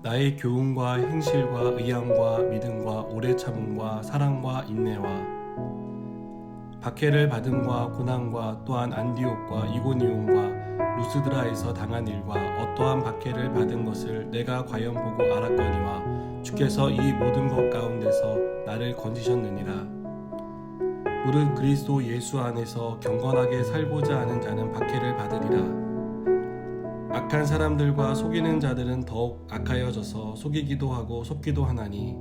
나의 교훈과 행실과 의향과 믿음과 오래 참음과 사랑과 인내와 박해를 받음과 고난과 또한 안디옥과 이고니온과 루스드라에서 당한 일과 어떠한 박해를 받은 것을 내가 과연 보고 알았거니와 주께서 이 모든 것 가운데서 나를 건지셨느니라. 무릇 그리스도 예수 안에서 경건하게 살고자 하는 자는 박해를 받으리라. 악한 사람들과 속이는 자들은 더욱 악하여져서 속이기도 하고 속기도 하나니,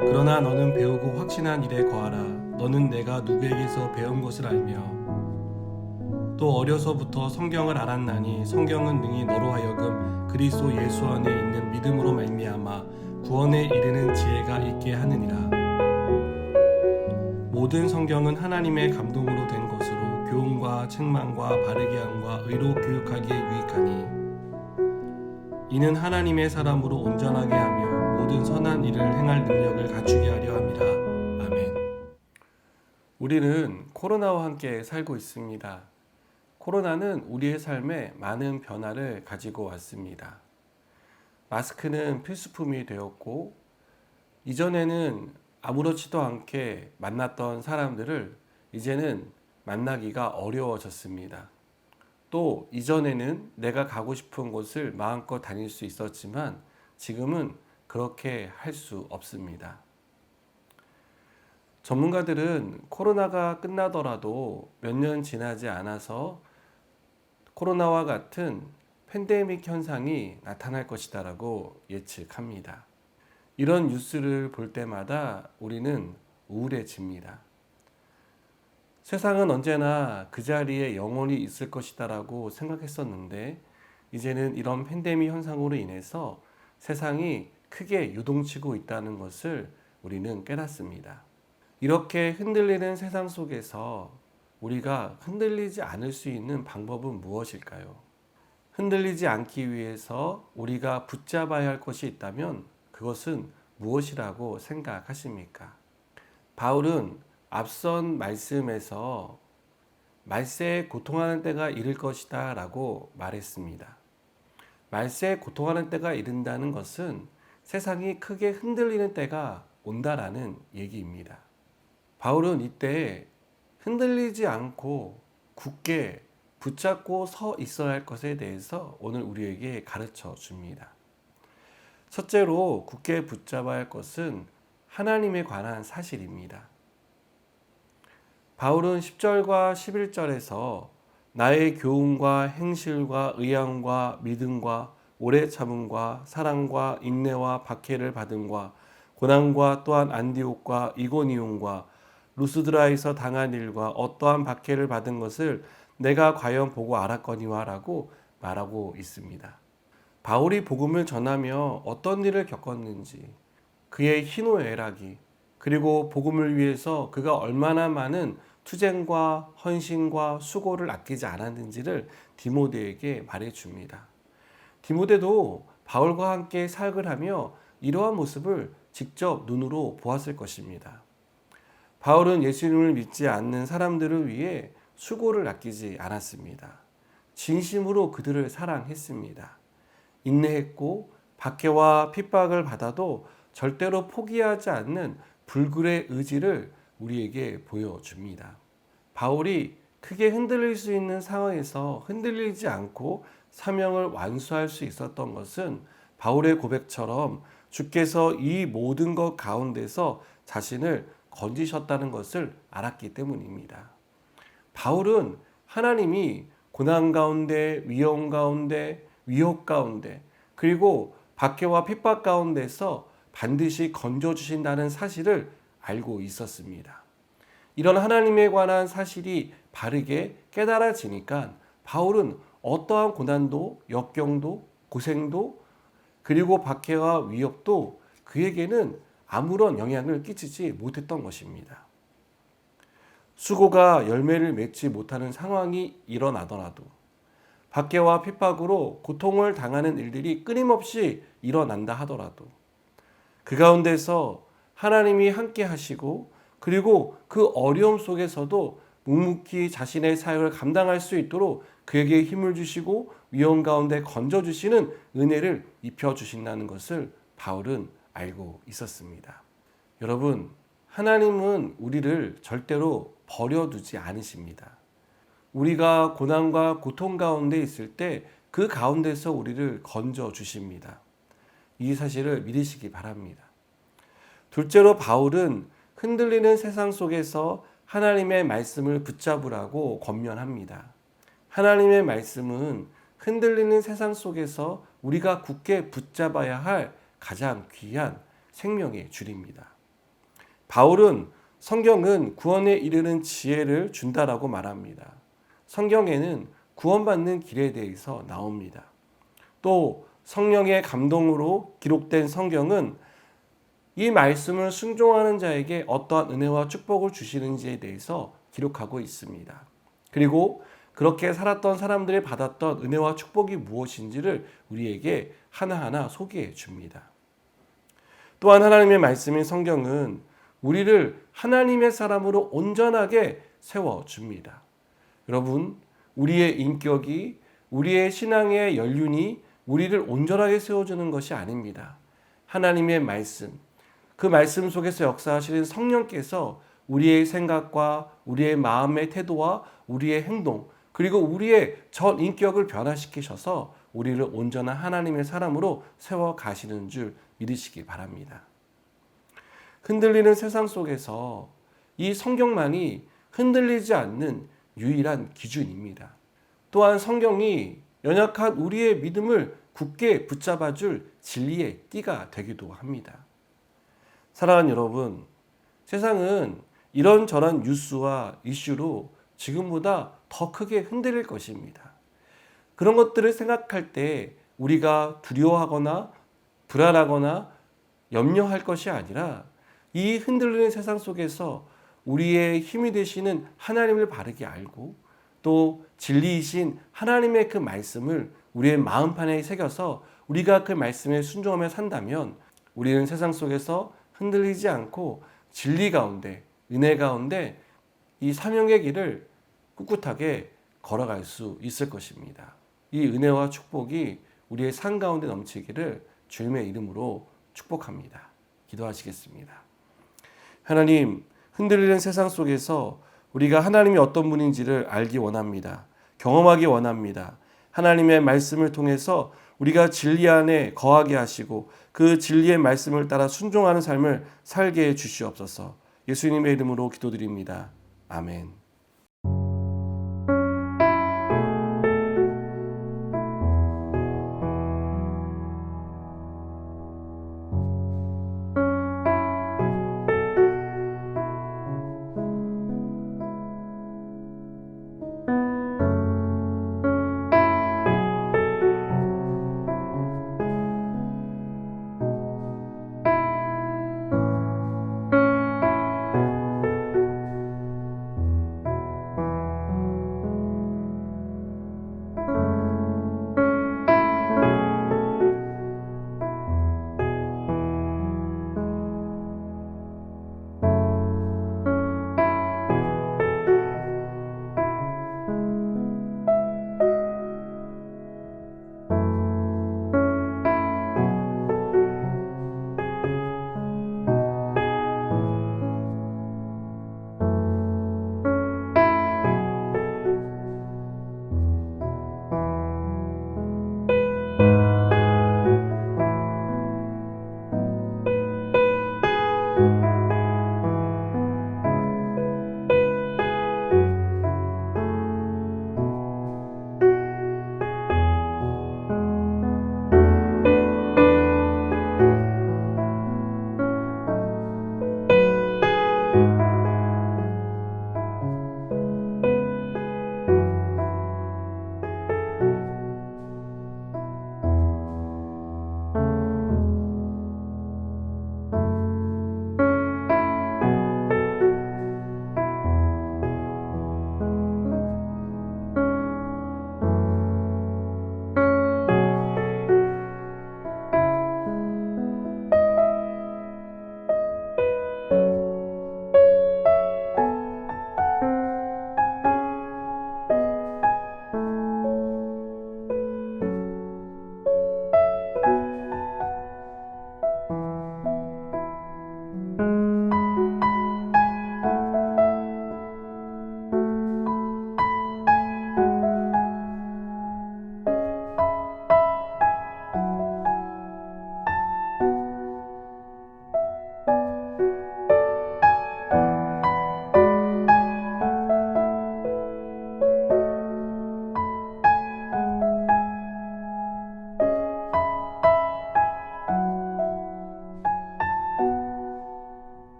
그러나 너는 배우고 확신한 일에 거하라. 너는 내가 누구에게서 배운 것을 알며 또 어려서부터 성경을 알았나니 성경은 능히 너로 하여금 그리스도 예수 안에 있는 믿음으로 말미암아 구원에 이르는 지혜가 있게 하느니라. 모든 성경은 하나님의 감동으로 된 것으로 교훈과 책망과 바르게 함과 의로 교육하기에 유익하니, 이는 하나님의 사람으로 온전하게 하며 모든 선한 일을 행할 능력을 갖추게 하려 함이라. 아멘. 우리는 코로나와 함께 살고 있습니다. 코로나는 우리의 삶에 많은 변화를 가지고 왔습니다. 마스크는 필수품이 되었고, 이전에는 아무렇지도 않게 만났던 사람들을 이제는 만나기가 어려워졌습니다. 또 이전에는 내가 가고 싶은 곳을 마음껏 다닐 수 있었지만 지금은 그렇게 할 수 없습니다. 전문가들은 코로나가 끝나더라도 몇 년 지나지 않아서 코로나와 같은 팬데믹 현상이 나타날 것이다라고 예측합니다. 이런 뉴스를 볼 때마다 우리는 우울해집니다. 세상은 언제나 그 자리에 영원히 있을 것이다라고 생각했었는데, 이제는 이런 팬데믹 현상으로 인해서 세상이 크게 요동치고 있다는 것을 우리는 깨닫습니다. 이렇게 흔들리는 세상 속에서 우리가 흔들리지 않을 수 있는 방법은 무엇일까요? 흔들리지 않기 위해서 우리가 붙잡아야 할 것이 있다면 그것은 무엇이라고 생각하십니까? 바울은 앞선 말씀에서 말세에 고통하는 때가 이를 것이다 라고 말했습니다. 말세에 고통하는 때가 이른다는 것은 세상이 크게 흔들리는 때가 온다라는 얘기입니다. 바울은 이때 흔들리지 않고 굳게 붙잡고 서 있어야 할 것에 대해서 오늘 우리에게 가르쳐 줍니다. 첫째로 굳게 붙잡아야 할 것은 하나님에 관한 사실입니다. 바울은 10절과 11절에서 나의 교훈과 행실과 의향과 믿음과 오래 참음과 사랑과 인내와 박해를 받음과 고난과 또한 안디옥과 이고니온과 루스드라에서 당한 일과 어떠한 박해를 받은 것을 내가 과연 보고 알았거니와 라고 말하고 있습니다. 바울이 복음을 전하며 어떤 일을 겪었는지, 그의 희노애락이, 그리고 복음을 위해서 그가 얼마나 많은 투쟁과 헌신과 수고를 아끼지 않았는지를 디모데에게 말해줍니다. 디모데도 바울과 함께 사역을 하며 이러한 모습을 직접 눈으로 보았을 것입니다. 바울은 예수님을 믿지 않는 사람들을 위해 수고를 아끼지 않았습니다. 진심으로 그들을 사랑했습니다. 인내했고 박해와 핍박을 받아도 절대로 포기하지 않는 불굴의 의지를 우리에게 보여줍니다. 바울이 크게 흔들릴 수 있는 상황에서 흔들리지 않고 사명을 완수할 수 있었던 것은 바울의 고백처럼 주께서 이 모든 것 가운데서 자신을 건지셨다는 것을 알았기 때문입니다. 바울은 하나님이 고난 가운데, 위험 가운데, 위협 가운데, 그리고 박해와 핍박 가운데서 반드시 건져주신다는 사실을 알고 있었습니다. 이런 하나님에 관한 사실이 바르게 깨달아지니까 바울은 어떠한 고난도, 역경도, 고생도, 그리고 박해와 위협도 그에게는 아무런 영향을 끼치지 못했던 것입니다. 수고가 열매를 맺지 못하는 상황이 일어나더라도, 박해와 핍박으로 고통을 당하는 일들이 끊임없이 일어난다 하더라도 그 가운데서 하나님이 함께 하시고, 그리고 그 어려움 속에서도 묵묵히 자신의 사역을 감당할 수 있도록 그에게 힘을 주시고 위험 가운데 건져주시는 은혜를 입혀주신다는 것을 바울은 알고 있었습니다. 여러분, 하나님은 우리를 절대로 버려두지 않으십니다. 우리가 고난과 고통 가운데 있을 때 그 가운데서 우리를 건져주십니다. 이 사실을 믿으시기 바랍니다. 둘째로 바울은 흔들리는 세상 속에서 하나님의 말씀을 붙잡으라고 권면합니다. 하나님의 말씀은 흔들리는 세상 속에서 우리가 굳게 붙잡아야 할 가장 귀한 생명의 줄입니다. 바울은 성경은 구원에 이르는 지혜를 준다라고 말합니다. 성경에는 구원받는 길에 대해서 나옵니다. 또 성령의 감동으로 기록된 성경은 이 말씀을 순종하는 자에게 어떠한 은혜와 축복을 주시는지에 대해서 기록하고 있습니다. 그리고 그렇게 살았던 사람들이 받았던 은혜와 축복이 무엇인지를 우리에게 하나하나 소개해 줍니다. 또한 하나님의 말씀인 성경은 우리를 하나님의 사람으로 온전하게 세워줍니다. 여러분, 우리의 인격이, 우리의 신앙의 연륜이 우리를 온전하게 세워주는 것이 아닙니다. 하나님의 말씀, 그 말씀 속에서 역사하시는 성령께서 우리의 생각과 우리의 마음의 태도와 우리의 행동, 그리고 우리의 전 인격을 변화시키셔서 우리를 온전한 하나님의 사람으로 세워가시는 줄 믿으시기 바랍니다. 흔들리는 세상 속에서 이 성경만이 흔들리지 않는 유일한 기준입니다. 또한 성경이 연약한 우리의 믿음을 굳게 붙잡아줄 진리의 띠가 되기도 합니다. 사랑하는 여러분, 세상은 이런저런 뉴스와 이슈로 지금보다 더 크게 흔들릴 것입니다. 그런 것들을 생각할 때 우리가 두려워하거나 불안하거나 염려할 것이 아니라 이 흔들리는 세상 속에서 우리의 힘이 되시는 하나님을 바르게 알고 또 진리이신 하나님의 그 말씀을 우리의 마음판에 새겨서 우리가 그 말씀에 순종하며 산다면 우리는 세상 속에서 흔들리지 않고 진리 가운데, 은혜 가운데 이 사명의 길을 꿋꿋하게 걸어갈 수 있을 것입니다. 이 은혜와 축복이 우리의 삶 가운데 넘치기를 주님의 이름으로 축복합니다. 기도하시겠습니다. 하나님, 흔들리는 세상 속에서 우리가 하나님이 어떤 분인지를 알기 원합니다. 경험하기 원합니다. 하나님의 말씀을 통해서 우리가 진리 안에 거하게 하시고 그 진리의 말씀을 따라 순종하는 삶을 살게 해 주시옵소서. 예수님의 이름으로 기도드립니다. 아멘.